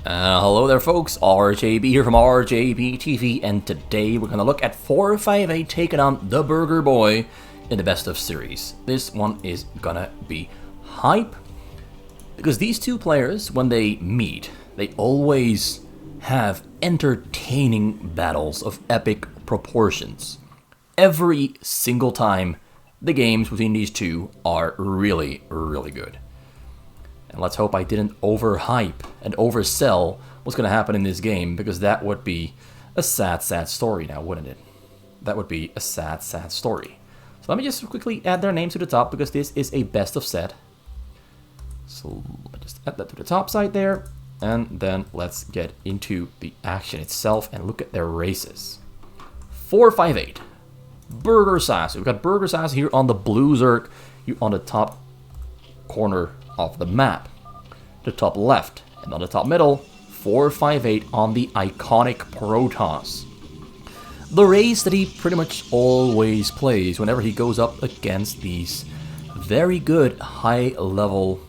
Hello there folks, RJB here from RJB TV, and today we're going to look at 458 taking on the Burger Boy in the best of series. This one is gonna be hype, because these two players, when they meet, they always have entertaining battles of epic proportions. Every single time, the games between these two are really, really good. And let's hope I didn't overhype and oversell what's going to happen in this game, because that would be a sad, sad story now, wouldn't it? That would be a sad, sad story. So let me just quickly add their names to the top, because this is a best of set. So let me just add that to the top side there. And then let's get into the action itself and look at their races. 458. Burgersasu. We've got Burgersasu here on the blue Zerk, here on the top corner of the map, the top left, and on the top middle, 458 on the iconic Protoss. The race that he pretty much always plays whenever he goes up against these very good high-level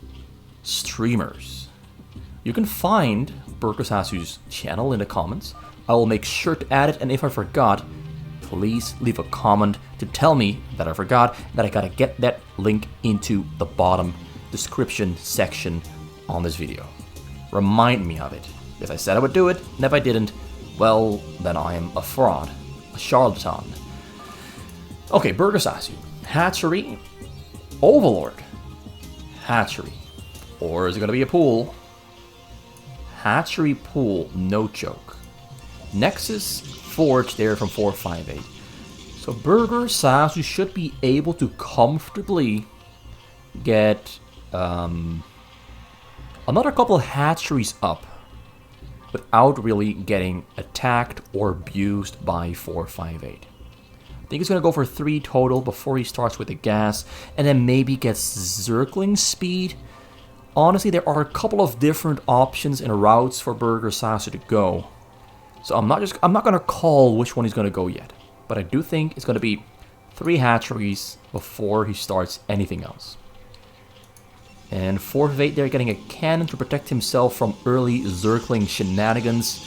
streamers. You can find Burgersasu's channel in the comments. I will make sure to add it, and if I forgot, please leave a comment to tell me that I forgot, that I gotta get that link into the bottom description section on this video. Remind me of it. If I said I would do it, and if I didn't, well, then I am a fraud, a charlatan. Okay, Burgersasu. Hatchery, Overlord, Hatchery. Or is it going to be a pool? Hatchery pool, no joke. Nexus, Forge there from 458. So Burgersasu should be able to comfortably get another couple of hatcheries up without really getting attacked or abused by 458. I think he's going to go for 3 total before he starts with the gas, and then maybe gets Zergling speed. Honestly, there are a couple of different options and routes for Burgersasu to go, so I'm not going to call which one he's going to go yet, but I do think it's going to be 3 hatcheries before he starts anything else. And 458 there, getting a cannon to protect himself from early Zergling shenanigans.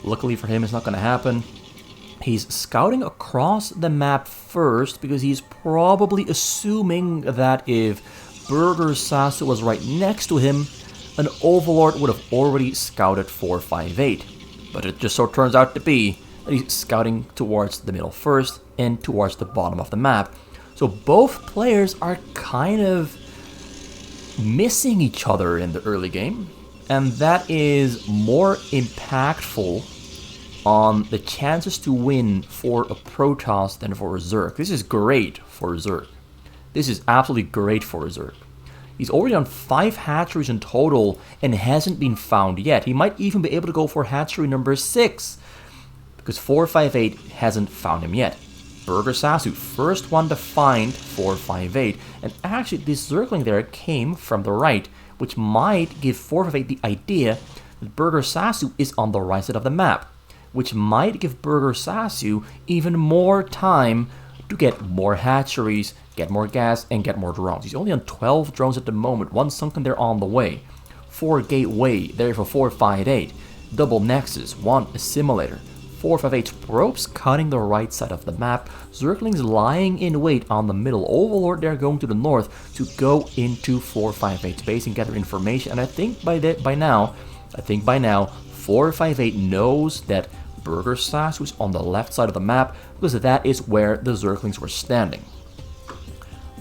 Luckily for him, it's not going to happen. He's scouting across the map first, because he's probably assuming that if Burgersasu was right next to him, an Overlord would have already scouted 458. But it just so turns out to be that he's scouting towards the middle first and towards the bottom of the map. So both players are kind of missing each other in the early game, and that is more impactful on the chances to win for a Protoss than for a Zerg. This is great for a Zerg. This is absolutely great for a Zerg. He's already on 5 hatcheries in total and hasn't been found yet. He might even be able to go for hatchery number 6, because 458 hasn't found him yet. Burgersasu, first one to find 458, and actually this Zergling there came from the right, which might give 458 the idea that Burgersasu is on the right side of the map, which might give Burgersasu even more time to get more hatcheries, get more gas, and get more drones. He's only on 12 drones at the moment, 1 sunken there on the way, 4 gateway there for 458, double nexus, 1 assimilator, 458 probes cutting the right side of the map, Zerglings lying in wait on the middle, Overlord there going to the north to go into 458's base and gather information. And I think by now 458 knows that Burgersasu is on the left side of the map, because that is where the Zerglings were standing.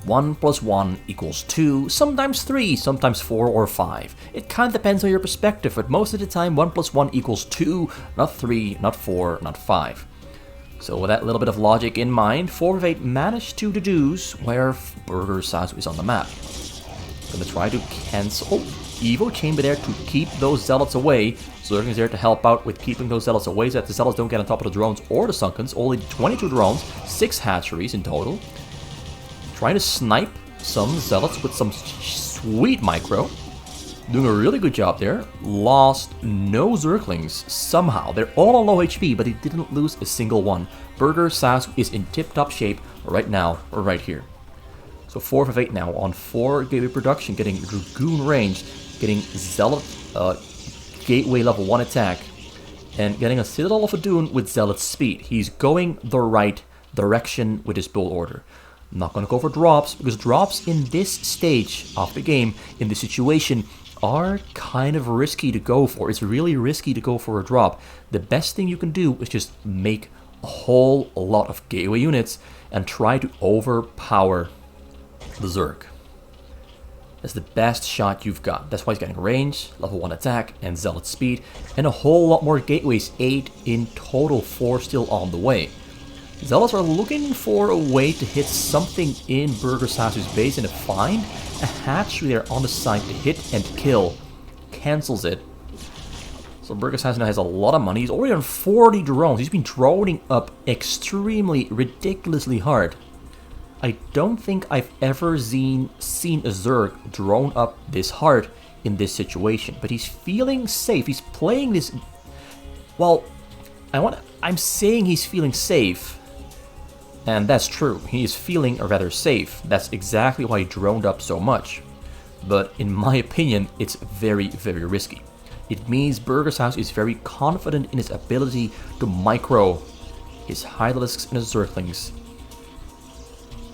1 + 1 = 2, sometimes 3, sometimes 4 or 5. It kind of depends on your perspective, but most of the time 1 + 1 = 2, not 3, not 4, not 5. So with that little bit of logic in mind, 458 managed to deduce where Burgersasu is on the map. Gonna try to cancel Evo Chamber there to keep those Zealots away. Zerglings there to help out with keeping those Zealots away, so that the Zealots don't get on top of the drones or the Sunkens. Only 22 drones, 6 hatcheries in total. Trying to snipe some Zealots with some sweet micro. Doing a really good job there. Lost no Zerglings somehow. They're all on low HP, but he didn't lose a single one. Burgersasu is in tip-top shape right now, right here. So 458 now on 4 gateway production, getting Dragoon range, getting Zealot Gateway level 1 attack and getting a Citadel of Adun with Zealot speed. He's going the right direction with his build order. I'm not going to go for drops, because drops in this stage of the game, in this situation, are kind of risky to go for. It's really risky to go for a drop. The best thing you can do is just make a whole lot of Gateway units and try to overpower the Zerg. That's the best shot you've got. That's why he's getting range, level 1 attack, and Zealot speed, and a whole lot more gateways, 8 in total, 4 still on the way. Zealots are looking for a way to hit something in Burgersasu's base and to find a hatchery there on the side to hit and kill. Cancels it. So Burgersasu now has a lot of money. He's already on 40 drones. He's been droning up extremely, ridiculously hard. I don't think I've ever seen a Zerg drone up this hard in this situation. But he's feeling safe. He's playing this... Well, I'm saying he's feeling safe. And that's true. He is feeling rather safe. That's exactly why he droned up so much. But in my opinion, it's very, very risky. It means Burgersasu is very confident in his ability to micro his Hydralisks and his Zerglings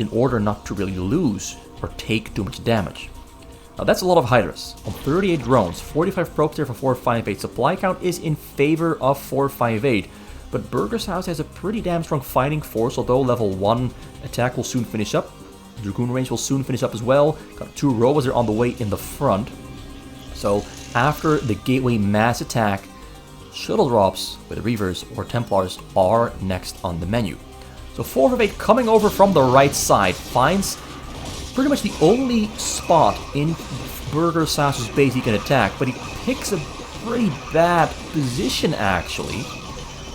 in order not to really lose or take too much damage. Now that's a lot of Hydras. On 38 drones, 45 probes there for 458. Supply count is in favor of 458. But Burgersasu has a pretty damn strong fighting force, although level 1 attack will soon finish up. Dragoon range will soon finish up as well. Got 2 robots are on the way in the front. So after the Gateway mass attack, shuttle drops with Reavers or Templars are next on the menu. So 458 coming over from the right side finds pretty much the only spot in Burgersasu's base he can attack, but he picks a pretty bad position actually,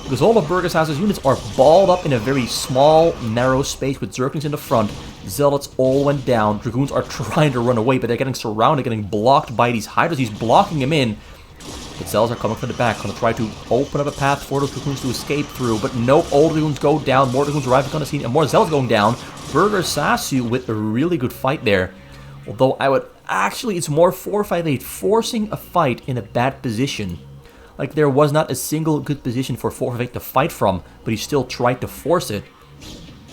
because all of Burgersasu's units are balled up in a very small, narrow space with Zerglings in the front. Zealots all went down. Dragoons are trying to run away, but they're getting surrounded, getting blocked by these Hydras. He's blocking him in. But Zealots are coming from the back, going to try to open up a path for those Dragoons to escape through. But nope, all Dragoons go down. More Dragoons arrive on the scene, and more Zealots going down. Burgersasu with a really good fight there. Although I would actually, it's more 458 forcing a fight in a bad position. Like, there was not a single good position for 458 to fight from, but he still tried to force it.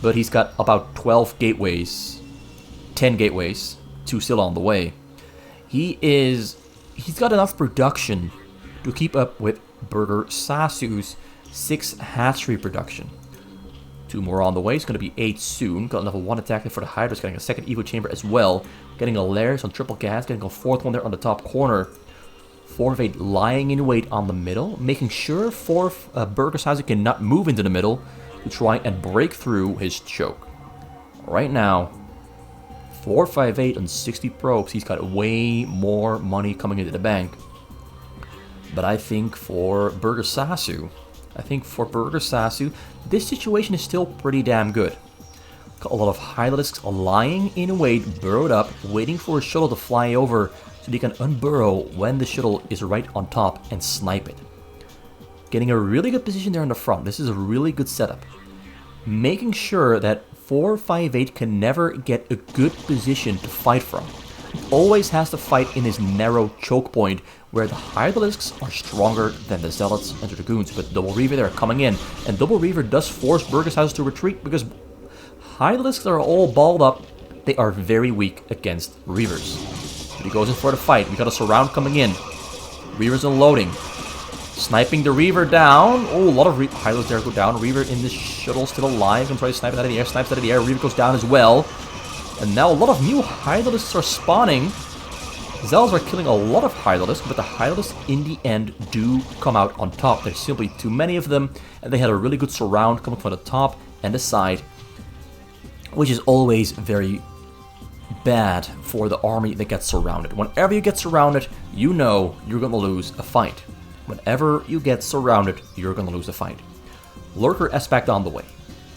But he's got about 12 gateways, 10 gateways, 2 still on the way. He's got enough production to keep up with Burgersasu's 6 hatchery production. 2 more on the way. It's going to be 8 soon. Got level 1 attack there for the Hydras, getting a second Evo chamber as well. Getting a Lairs on triple gas, getting a 4th one there on the top corner. 458 lying in wait on the middle, making sure Burgersasu cannot move into the middle to try and break through his choke. Right now, 458 on 60 probes, he's got way more money coming into the bank. But I think for Burgersasu, this situation is still pretty damn good. Got a lot of Hydralisks lying in wait, burrowed up, waiting for a shuttle to fly over so they can unburrow when the shuttle is right on top and snipe it. Getting a really good position there in the front. This is a really good setup. Making sure that 458 can never get a good position to fight from. He always has to fight in his narrow choke point where the Hydralisks are stronger than the Zealots and the Dragoons. But Double Reaver there coming in. And Double Reaver does force Burgersasu to retreat because Hydralisks are all balled up. They are very weak against Reavers. But he goes in for the fight. We got a surround coming in. Reavers unloading. Sniping the Reaver down. Oh, a lot of Hydralisks there go down. Reaver in the shuttle still alive. Gonna try to snipe it out of the air. Snipes out of the air. Reaver goes down as well. And now a lot of new Hydralisks are spawning. Zealots are killing a lot of Hydralisks, but the Hydralisks in the end do come out on top. There's simply too many of them, and they had a really good surround coming from the top and the side, which is always very bad for the army that gets surrounded. Whenever you get surrounded, you know you're going to lose a fight. Whenever you get surrounded, you're going to lose a fight. Lurker aspect on the way.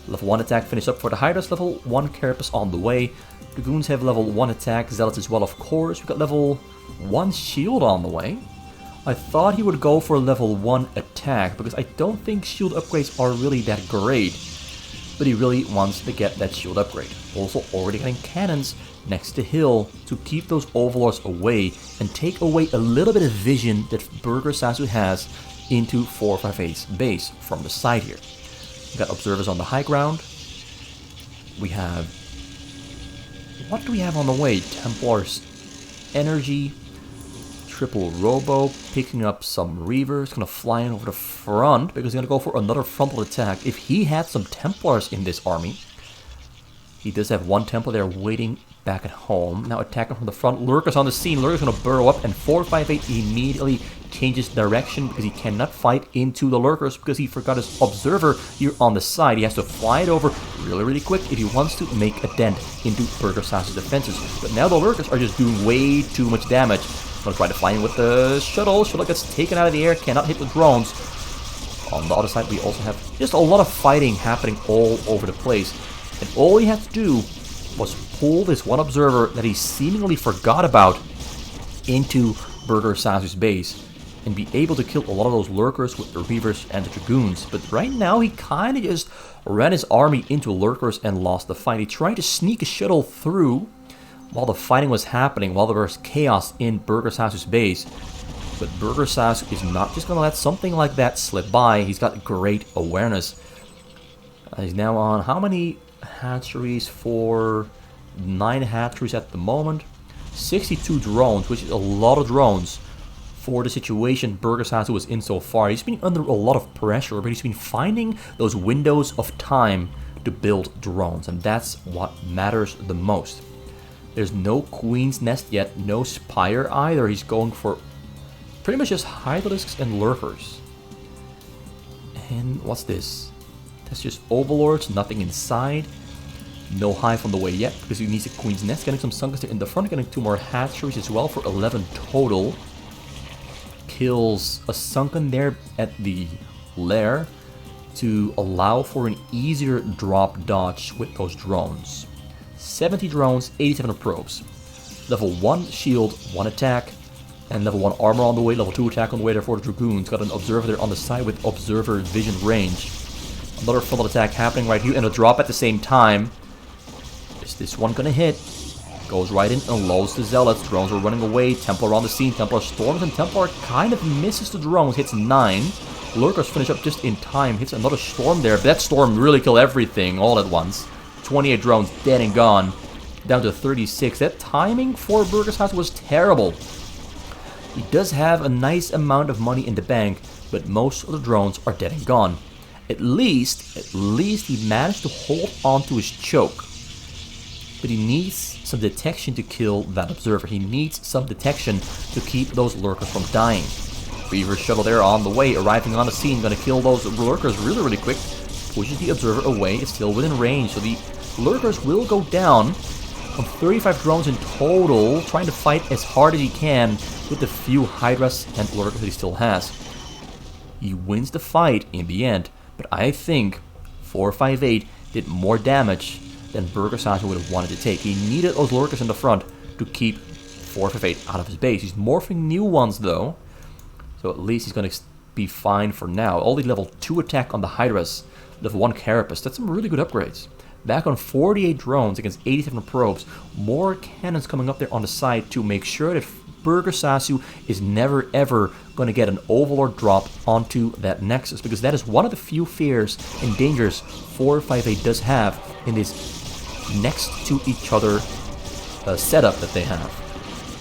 Level 1 attack finish up for the Hydras. Level 1 Carapace on the way. Dragoons have level 1 attack. Zealots as well, of course. We got level 1 shield on the way. I thought he would go for level 1 attack because I don't think shield upgrades are really that great. but he really wants to get that shield upgrade. Also already getting cannons next to hill to keep those overlords away and take away a little bit of vision that Burgersasu has into 458's base from the side here. We got observers on the high ground. We have... what do we have on the way? Templar's energy. Triple Robo, picking up some Reavers, gonna fly in over the front because he's gonna go for another frontal attack. If he had some Templars in this army, he does have one Templar there waiting back at home. Now attacking from the front, Lurkers on the scene. Lurkers gonna burrow up, and 458 immediately changes direction because he cannot fight into the Lurkers because he forgot his Observer here on the side. He has to fly it over really quick if he wants to make a dent into Burgersasu's defenses. But now the Lurkers are just doing way too much damage. Gonna try to fly in with the shuttle. Shuttle gets taken out of the air, cannot hit the drones. On the other side, we also have just a lot of fighting happening all over the place. And all he had to do was pull this one observer that he seemingly forgot about into Burgersasu's base and be able to kill a lot of those Lurkers with the Reavers and the Dragoons. But right now, he kind of just ran his army into Lurkers and lost the fight. He tried to sneak a shuttle through while the fighting was happening, while there was chaos in Burgersasu's base. But Burgersasu is not just going to let something like that slip by. He's got great awareness. He's now on how many hatcheries? For 9 hatcheries at the moment. 62 drones, which is a lot of drones for the situation Burgersasu was in so far. He's been under a lot of pressure, but he's been finding those windows of time to build drones, and that's what matters the most. There's no Queen's Nest yet, no Spire either. He's going for pretty much just Hydralisks and Lurkers. And what's this? That's just Overlords, nothing inside. No Hive on the way yet, because he needs a Queen's Nest. Getting some Sunkers in the front, getting 2 more hatcheries as well for 11 total. Kills a Sunken there at the lair to allow for an easier drop dodge with those drones. 70 drones, 87 probes. Level 1 shield, 1 attack, and level 1 armor on the way, level 2 attack on the way there for the Dragoons. Got an observer there on the side with observer vision range. Another frontal attack happening right here, and a drop at the same time. Is this one gonna hit? Goes right in and loads the Zealots. Drones are running away. Templar on the scene. Templar storms, and Templar kind of misses the drones. Hits 9. Lurkers finish up just in time. Hits another storm there. But that storm really killed everything all at once. 28 drones dead and gone. Down to 36. That timing for Burgersasu was terrible. He does have a nice amount of money in the bank, but most of the drones are dead and gone. At least he managed to hold on to his choke. But he needs some detection to kill that observer. He needs some detection to keep those Lurkers from dying. Reaver shuttle there on the way, arriving on the scene, gonna kill those Lurkers really quick. Pushes the observer away, it's still within range, so the Lurkers will go down. On 35 drones in total, trying to fight as hard as he can with the few Hydras and Lurkers that he still has. He wins the fight in the end, but I think 458 did more damage than Burgersasu would have wanted to take. He needed those Lurkers in the front to keep 458 out of his base. He's morphing new ones though, so at least he's going to be fine for now. Only level 2 attack on the Hydras, level 1 Carapace. That's some really good upgrades. Back on 48 drones against 87 probes. More cannons coming up there on the side to make sure that Burgersasu is never ever going to get an Overlord drop onto that Nexus, because that is one of the few fears and dangers 458 does have in this next to each other setup that they have.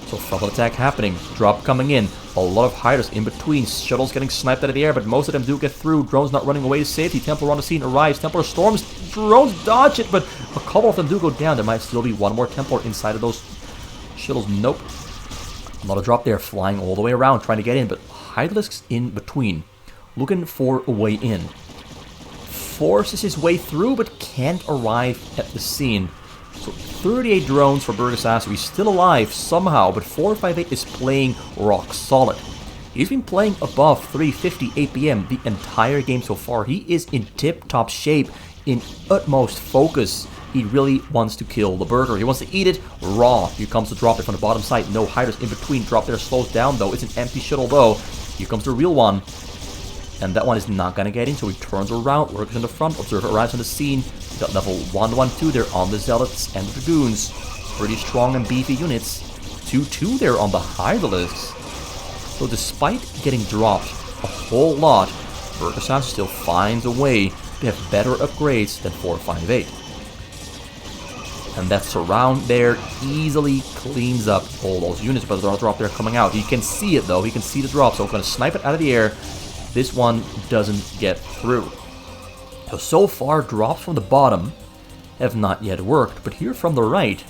So frontal attack happening, drop coming in, a lot of Hydras in between, shuttles getting sniped out of the air, but most of them do get through, drones not running away to safety. Templar on the scene arrives, Templar storms, drones dodge it, but a couple of them do go down. There might still be one more Templar inside of those shuttles. Nope. Not a drop there, flying all the way around, trying to get in, but Hydralisks in between, looking for a way in. Forces his way through, but can't arrive at the scene. So 38 drones for Burgersasu. He's still alive somehow, but 458 is playing rock solid. He's been playing above 350 APM the entire game so far. He is in tip-top shape, in utmost focus. He really wants to kill the burger. He wants to eat it raw. Here comes the drop there from the bottom side. No Hydras in between. Drop there slows down though. It's an empty shuttle though. Here comes the real one. And that one is not going to get in, so he turns around, Lurkers in the front, Observer arrives on the scene, Got level 1, 1, 2 there on the Zealots and the Dragoons. Pretty strong and beefy units. 2, 2 there on the Hydralisks. So despite getting dropped a whole lot, Burgersasu still finds a way to have better upgrades than 458. And that surround there easily cleans up all those units, but there's a drop there coming out. He can see it though, he can see the drop, so I'm going to snipe it out of the air. This one doesn't get through. So far, drops from the bottom have not yet worked, but here from the right,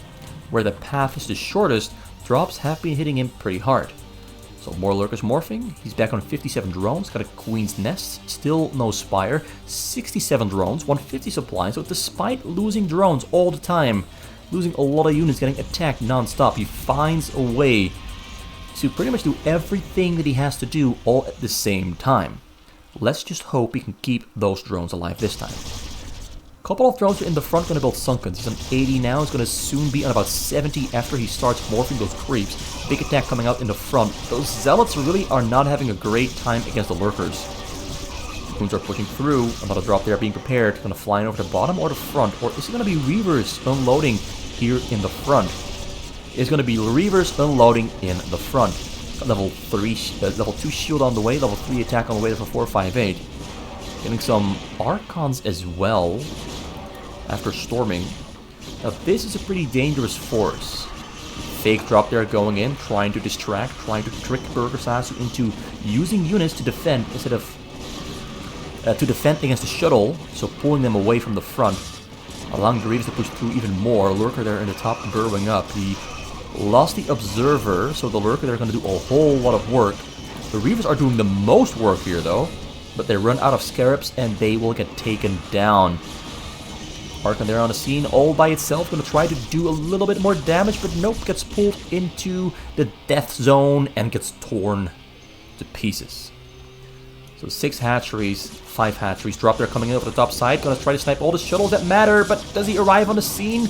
where the path is the shortest, drops have been hitting him pretty hard. So more lurkers morphing. He's back on 57 drones, got a Queen's Nest, still no Spire, 67 drones, 150 supply. So despite losing drones all the time, losing a lot of units, getting attacked non-stop, he finds a way to pretty much do everything that he has to do all at the same time. Let's just hope he can keep those drones alive this time. Couple of drones are in the front going to build Sunkens. He's on 80 now. He's going to soon be on about 70 after he starts morphing those creeps. Big attack coming out in the front. Those Zealots really are not having a great time against the lurkers. Dragoons are pushing through. Another drop there being prepared. Going to fly in over the bottom or the front. Or is it going to be Reavers unloading here in the front? It's going to be Reavers unloading in the front. Got level 2 shield on the way. Level 3 attack on the way for 458. Getting some Archons as well after storming. Now this is a pretty dangerous force. Fake drop there going in, trying to distract, trying to trick Burgersasu into using units to defend instead of to defend against the shuttle, so pulling them away from the front, allowing the Reavers to push through even more. Lurker there in the top burrowing up. He lost the Observer, so the Lurker they're going to do a whole lot of work. The Reavers are doing the most work here though, but they run out of Scarabs and they will get taken down. Archon there on the scene all by itself, going to try to do a little bit more damage, but nope, gets pulled into the death zone and gets torn to pieces. So 6 hatcheries, 5 hatcheries, drop there coming in over the top side, going to try to snipe all the shuttles that matter, but does he arrive on the scene?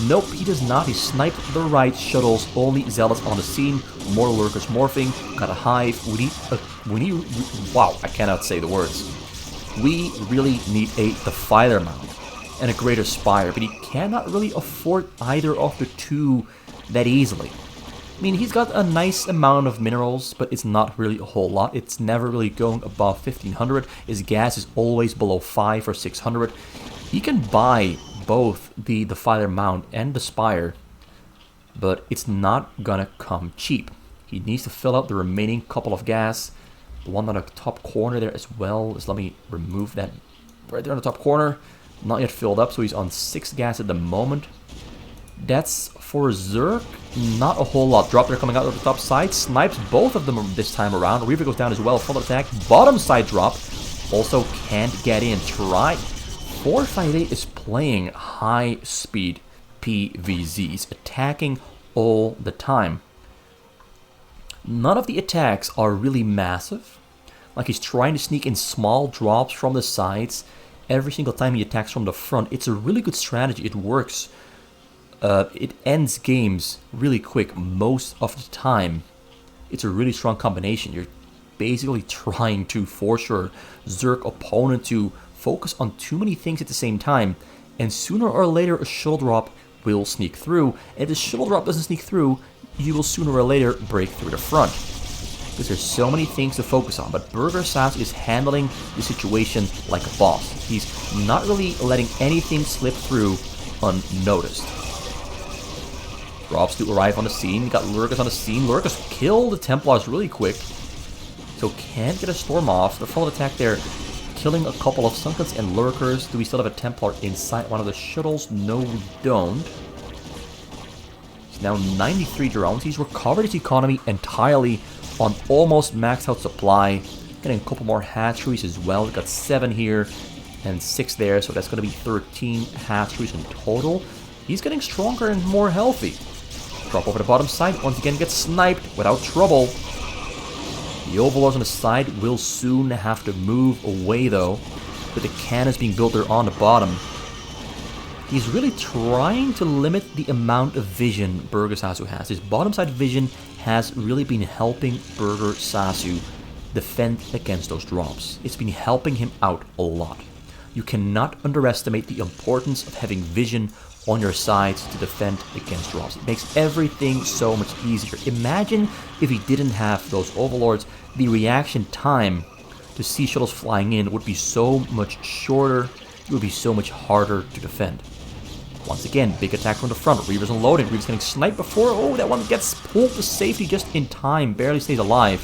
Nope, he does not. He sniped the right shuttles, only Zealots on the scene, more lurkers morphing, got a hive. Wow, I cannot say the words. We really need a Defiler mount and a greater Spire, but he cannot really afford either of the two that easily. I mean, he's got a nice amount of minerals, but it's not really a whole lot. It's never really going above 1500. His gas is always below 5 or 600. He can buy both the Defiler mount and the Spire, but it's not gonna come cheap. He needs to fill out the remaining couple of gas. The one on the top corner there as well. Let me remove that right there on the top corner. Not yet filled up, so he's on 6 gas at the moment. That's for Zerk. Not a whole lot. Drop there coming out of the top side. Snipes both of them this time around. Reaver goes down as well. Full attack. Bottom side drop. Also can't get in. Try. 458 is playing high speed PVZs. Attacking all the time. None of the attacks are really massive. Like he's trying to sneak in small drops from the sides every single time he attacks from the front. It's a really good strategy. It works. It ends games really quick most of the time. It's a really strong combination. You're basically trying to force your Zerk opponent to focus on too many things at the same time, and sooner or later a shuttle drop will sneak through, and if the shuttle drop doesn't sneak through, you will sooner or later break through the front. Because there's so many things to focus on, but Burgersasu is handling the situation like a boss. He's not really letting anything slip through unnoticed. Drops to arrive on the scene. You got Lurkers on the scene. Lurkers kill the Templars really quick, so can't get a storm off. The full attack there, killing a couple of Sunkens and Lurkers. Do we still have a Templar inside one of the shuttles? No, we don't. He's now 93 drones. He's recovered his economy entirely on almost maxed out supply. Getting a couple more hatcheries as well. We've got 7 here and 6 there, so that's going to be 13 hatcheries in total. He's getting stronger and more healthy. Drop over the bottom side. Once again, gets sniped without trouble. The Overlords on the side will soon have to move away though, with the cannons being built there on the bottom. He's really trying to limit the amount of vision Burgersasu has. His bottom side vision has really been helping Burgersasu defend against those drops. It's been helping him out a lot. You cannot underestimate the importance of having vision on your sides to defend against drops. It makes everything so much easier. Imagine if he didn't have those overlords, the reaction time to sea shuttles flying in would be so much shorter, it would be so much harder to defend. Once again, big attack from the front. Reaver's unloading. Reaver's getting sniped before. Oh, that one gets pulled to safety just in time. Barely stays alive.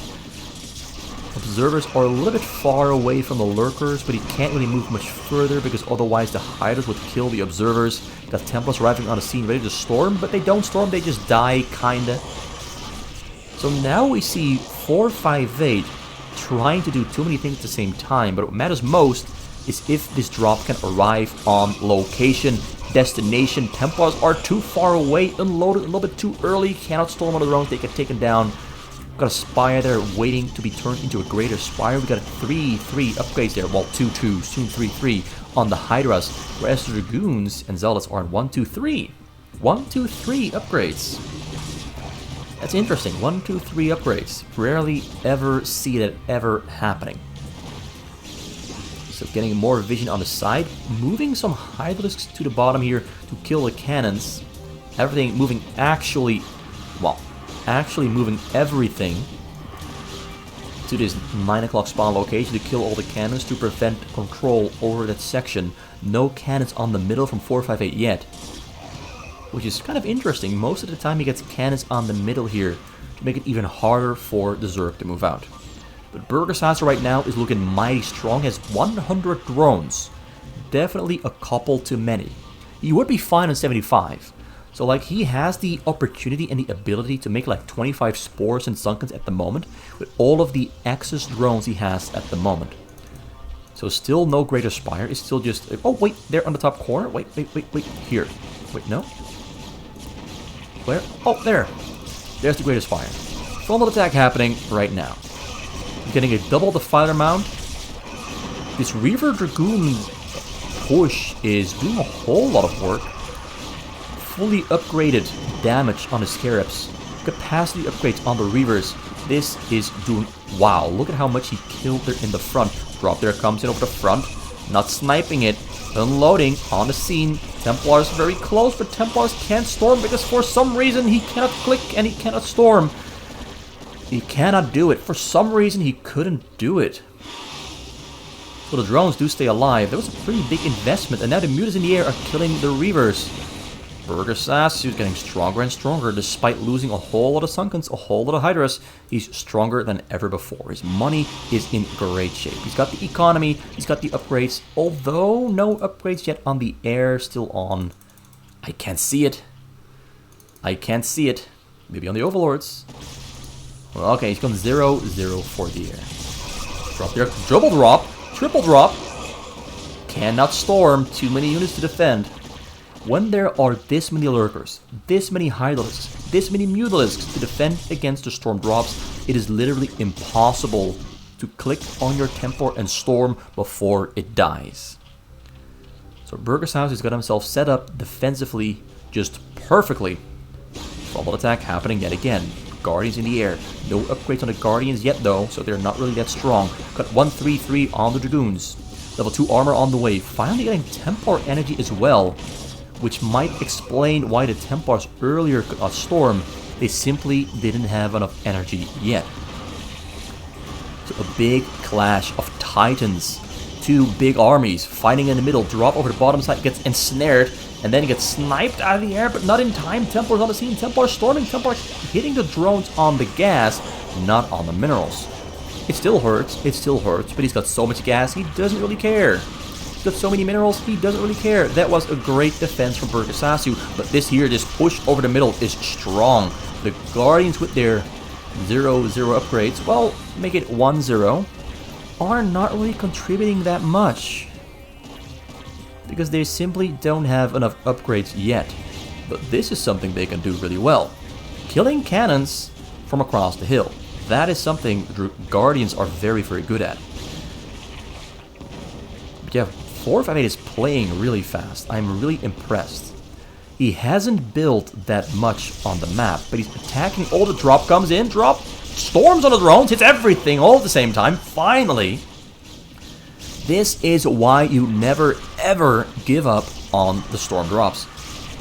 Observers are a little bit far away from the lurkers, but he can't really move much further because otherwise the Hydras would kill the observers. Got Templars arriving on the scene ready to storm, but they don't storm, they just die, kinda. So now we see 458 trying to do too many things at the same time, but what matters most is if this drop can arrive on location. Destination. Templars are too far away, unloaded a little bit too early, cannot storm on the drones, they get taken down. Got a Spire there waiting to be turned into a greater Spire. We got a 3-3 upgrades there, well 2-2, soon 3-3 on the Hydras, whereas the Dragoons and Zealots are on 1-2-3. 1-2-3 upgrades. That's interesting, 1-2-3 upgrades. Rarely ever see that ever happening. So getting more vision on the side, moving some Hydralisks to the bottom here to kill the cannons. Everything moving actually moving everything to this 9 o'clock spawn location to kill all the cannons to prevent control over that section. No cannons on the middle from 458 yet, which is kind of interesting. Most of the time he gets cannons on the middle here to make it even harder for the Zerg to move out. But Burgersasu right now is looking mighty strong, has 100 drones. Definitely a couple too many. He would be fine on 75. So like he has the opportunity and the ability to make like 25 spores and sunkens at the moment with all of the excess drones he has at the moment. So still no greater Spire, it's still just, oh wait, there on the top corner, wait, here, wait, no? Where? Oh, there, there's the greater Spire. Frontal attack happening right now. Getting a double Defiler mount. This Reaver Dragoon push is doing a whole lot of work. Fully upgraded damage on the Scarabs. Capacity upgrades on the Reavers. This is doing... Wow, look at how much he killed there in the front. Drop there comes in over the front. Not sniping it. Unloading on the scene. Templars very close, but Templars can't storm because for some reason he cannot click and he cannot storm. He cannot do it. For some reason, he couldn't do it. So the drones do stay alive. There was a pretty big investment, and now the mutas in the air are killing the Reavers. Burgersasu is getting stronger and stronger, despite losing a whole lot of Sunkens, a whole lot of Hydras. He's stronger than ever before. His money is in great shape. He's got the economy, he's got the upgrades, although no upgrades yet on the air, still on. I can't see it. I can't see it. Maybe on the Overlords. Well, okay, he's gone 0-0 for the air. Drop there, double drop, triple drop. Cannot storm, too many units to defend. When there are this many lurkers, this many Hydralisks, this many Mutalisks to defend against the storm drops, it is literally impossible to click on your Templar and storm before it dies. So Burgersasu has got himself set up defensively just perfectly. Frontal attack happening yet again. Guardians in the air. No upgrades on the Guardians yet though, so they're not really that strong. Got 1-3-3 on the Dragoons. Level 2 armor on the way. Finally getting Templar energy as well, which might explain why the Templars earlier could not storm. They simply didn't have enough energy yet. So a big clash of titans. Two big armies fighting in the middle. Drop over the bottom side, gets ensnared, and then gets sniped out of the air, but not in time. Templars on the scene. Templars storming. Templars hitting the drones on the gas, not on the minerals. It still hurts, but he's got so much gas, he doesn't really care. He's got so many minerals, he doesn't really care. That was a great defense from Burgersasu, but this push over the middle is strong. The Guardians with their 0-0 upgrades, well, make it 1-0, are not really contributing that much, because they simply don't have enough upgrades yet. But this is something they can do really well. Killing cannons from across the hill. That is something Guardians are very, very good at. But yeah, 458 is playing really fast. I'm really impressed. He hasn't built that much on the map, but he's attacking. All the drop comes in, drop, storms on the drones, hits everything all at the same time, finally. This is why you never ever give up on the storm drops.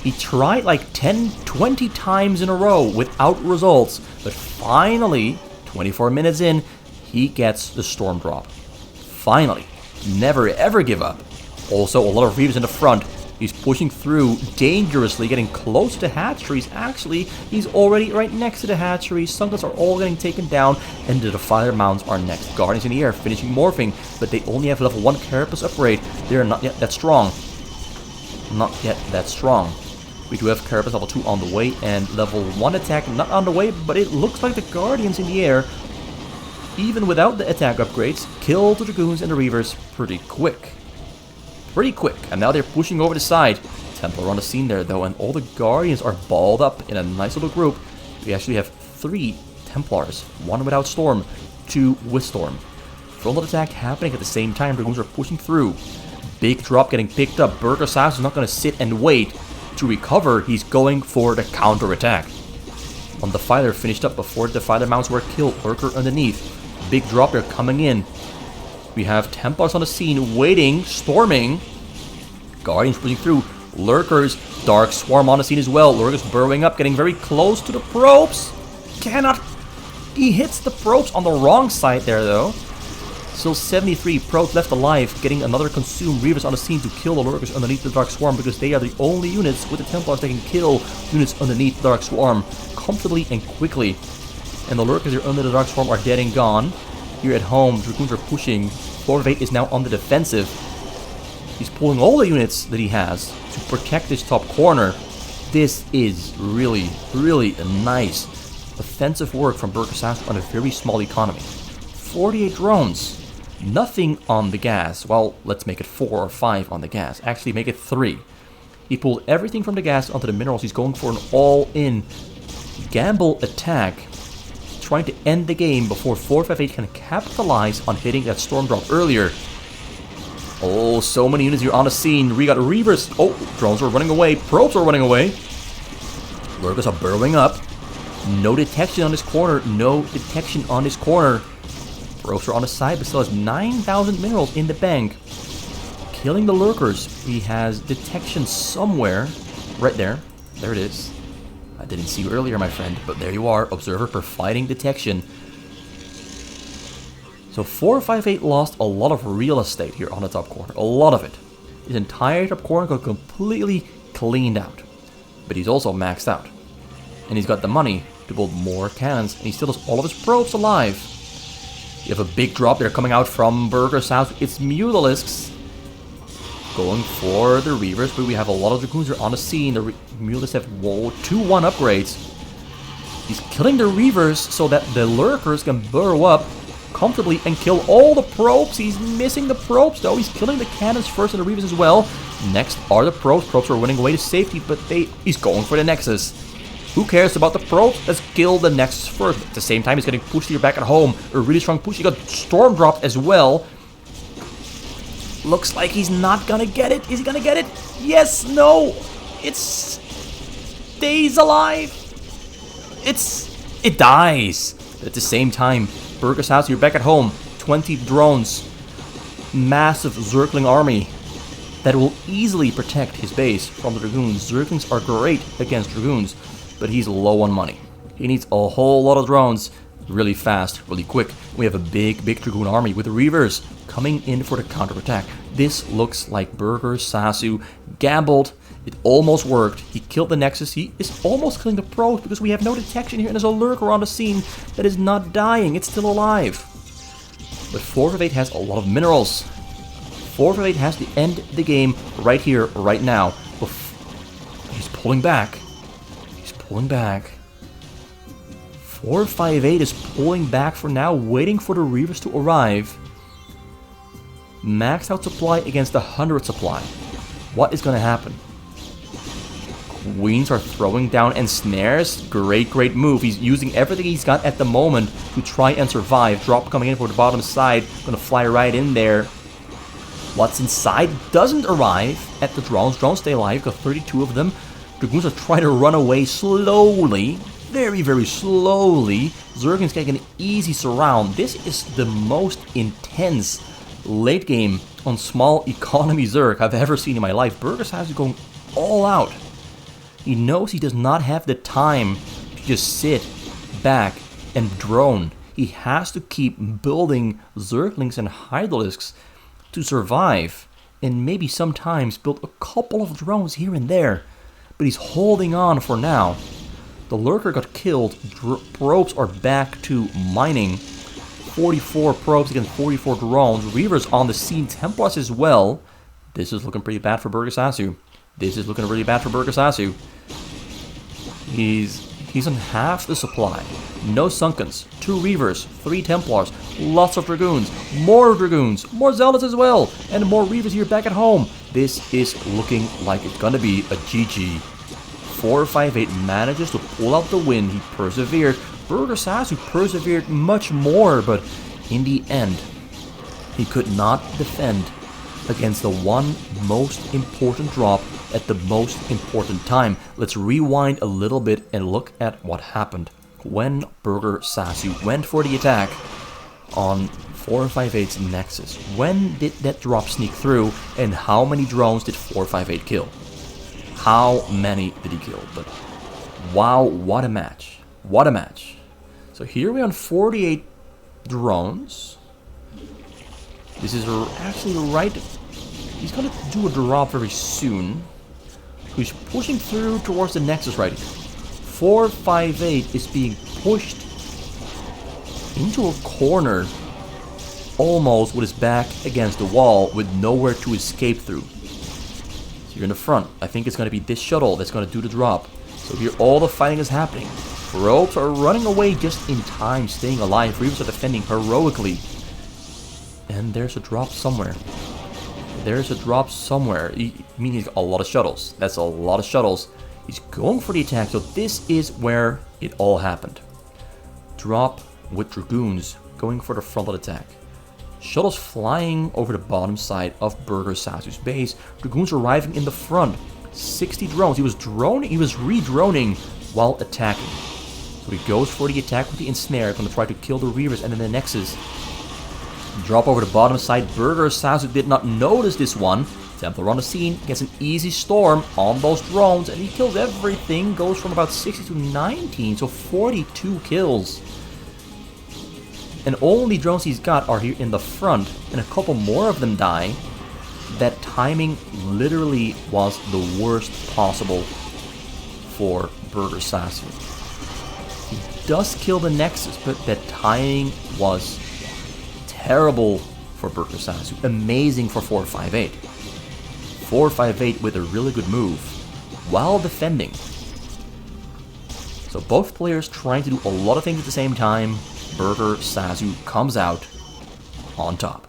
He tried like 10, 20 times in a row without results, but finally, 24 minutes in, he gets the storm drop. Finally, never ever give up. Also, a lot of Reavers in the front. He's pushing through dangerously, getting close to hatcheries. Actually, he's already right next to the hatcheries. Sunguns are all getting taken down, and the Defiler mounts are next. Guardians in the air, finishing morphing, but they only have level 1 Carapace upgrade. They're not yet that strong. Not yet that strong. We do have Carapace level 2 on the way, and level 1 attack not on the way, but it looks like the Guardians in the air, even without the attack upgrades, kill the Dragoons and the Reavers pretty quick. Pretty quick, and now they're pushing over the side. Templar on the scene there though, and all the Guardians are balled up in a nice little group. We actually have 3 Templars, 1 without Storm, 2 with Storm. Frontal attack happening at the same time. Dragoons are pushing through. Big drop getting picked up. Burgersasu is not going to sit and wait to recover. He's going for the counter attack. On Defiler finished up before the Defiler mounts were killed. Lurker underneath. Big drop there coming in. We have Templars on the scene, waiting, storming. Guardians pushing through. Lurkers, Dark Swarm on the scene as well. Lurkers burrowing up, getting very close to the probes. Cannot. He hits the probes on the wrong side there, though. Still 73 probes left alive, getting another consumed Reavers on the scene to kill the Lurkers underneath the Dark Swarm, because they are the only units with the Templars that can kill units underneath the Dark Swarm comfortably and quickly. And the Lurkers here under the Dark Swarm are dead and gone. Here at home, Dragoons are pushing. 4 of 8 is now on the defensive. He's pulling all the units that he has to protect this top corner. This is really, really a nice offensive work from Burgersasu on a very small economy. 48 drones. Nothing on the gas. Well, let's make it 4 or 5 on the gas. Actually, make it 3. He pulled everything from the gas onto the minerals. He's going for an all-in gamble attack, trying to end the game before 458 can capitalize on hitting that storm drop earlier. Oh, so many units here on the scene. We got Reavers. Oh, drones are running away. Probes are running away. Lurkers are burrowing up. No detection on this corner. No detection on this corner. Probes are on the side, but still has 9,000 minerals in the bank. Killing the Lurkers. He has detection somewhere. Right there. There it is. I didn't see you earlier, my friend, but there you are. Observer providing detection. So 458 lost a lot of real estate here on the top corner. A lot of it. His entire top corner got completely cleaned out. But he's also maxed out. And he's got the money to build more cannons. And he still has all of his probes alive. You have a big drop there coming out from Burgersasu. It's Mutalisks going for the Reavers, but we have a lot of Dragoons are on the scene. The Mutalisks have 2-1 upgrades. He's killing the Reavers so that the Lurkers can burrow up comfortably and kill all the probes. He's missing the probes though. He's killing the cannons first and the Reavers as well. Next are the probes. Probes are running away to safety, but he's going for the Nexus. Who cares about the probes? Let's kill the Nexus first. At the same time, he's getting pushed here back at home. A really strong push. He got storm dropped as well. Looks like he's not gonna get it. Is he gonna get it? Yes, no. It stays alive. It dies. But at the same time, Burgersasu, you're back at home. 20 drones. Massive Zergling army that will easily protect his base from the Dragoons. Zerglings are great against Dragoons, but he's low on money. He needs a whole lot of drones really fast, really quick. We have a big Dragoon army with the Reavers coming in for the counterattack. This looks like Burgersasu gambled. It almost worked. He killed the Nexus. He is almost killing the probes because we have no detection here, and there's a Lurker on the scene that is not dying. It's still alive. But 458 has a lot of minerals. 458 has to end the game right here, right now. He's pulling back. He's pulling back. 458 is pulling back for now, waiting for the Reavers to arrive. Maxed out supply against the 100 supply. What is going to happen? Queens are throwing down ensnares. Great move. He's using everything he's got at the moment to try and survive. Drop coming in for the bottom side. Going to fly right in there. What's inside doesn't arrive at the drones. Drones stay alive. Got 32 of them. Dragoons are trying to run away slowly. Very slowly. Zerglings getting an easy surround. This is the most intense late game on small economy Zerg I've ever seen in my life. Burgersasu going all out. He knows he does not have the time to just sit back and drone. He has to keep building Zerglings and Hydralisks to survive, and maybe sometimes build a couple of drones here and there, but he's holding on for now. The Lurker got killed, probes are back to mining, 44 probes against 44 drones, Reavers on the scene, Templars as well. This is looking pretty bad for Burgersasu. This is looking really bad for Burgersasu. He's on half the supply. No Sunkens, 2 Reavers, 3 Templars, lots of Dragoons, more Zealots as well, and more Reavers here back at home. This is looking like it's gonna be a GG. 458 manages to pull out the win. He persevered. Burgersasu persevered much more, but in the end, he could not defend against the one most important drop at the most important time. Let's rewind a little bit and look at what happened when Burgersasu went for the attack on 458's Nexus. When did that drop sneak through, and how many drones did 458 kill? How many did he kill? But wow, what a match. What a match. So here we're on 48 drones. This is actually right. He's gonna do a drop very soon. He's pushing through towards the Nexus right here. 458 is being pushed into a corner, almost with his back against the wall, with nowhere to escape through. So you're in the front. I think it's going to be this shuttle that's going to do the drop. So here all the fighting is happening. Probes are running away just in time, staying alive. Reavers are defending heroically. And there's a drop somewhere. There's a drop somewhere. I mean, he's got a lot of shuttles. That's a lot of shuttles. He's going for the attack, so this is where it all happened. Drop with Dragoons going for the frontal attack. Shuttles flying over the bottom side of Burgersasu's base. Dragoons arriving in the front. 60 drones. He was re-droning while attacking. So he goes for the attack with the Ensnare, going to try to kill the Reavers, and then the Nexus. Drop over the bottom side. Burgersasu did not notice this one. Templar on the scene, gets an easy storm on those drones, and he kills everything. Goes from about 60 to 19, so 42 kills. And only drones he's got are here in the front, and a couple more of them die. That timing literally was the worst possible for Burgersasu. He does kill the Nexus, but that timing was terrible for Burgersasu. Amazing for 458. 458 with a really good move while defending. So both players trying to do a lot of things at the same time. Burgersasu comes out on top.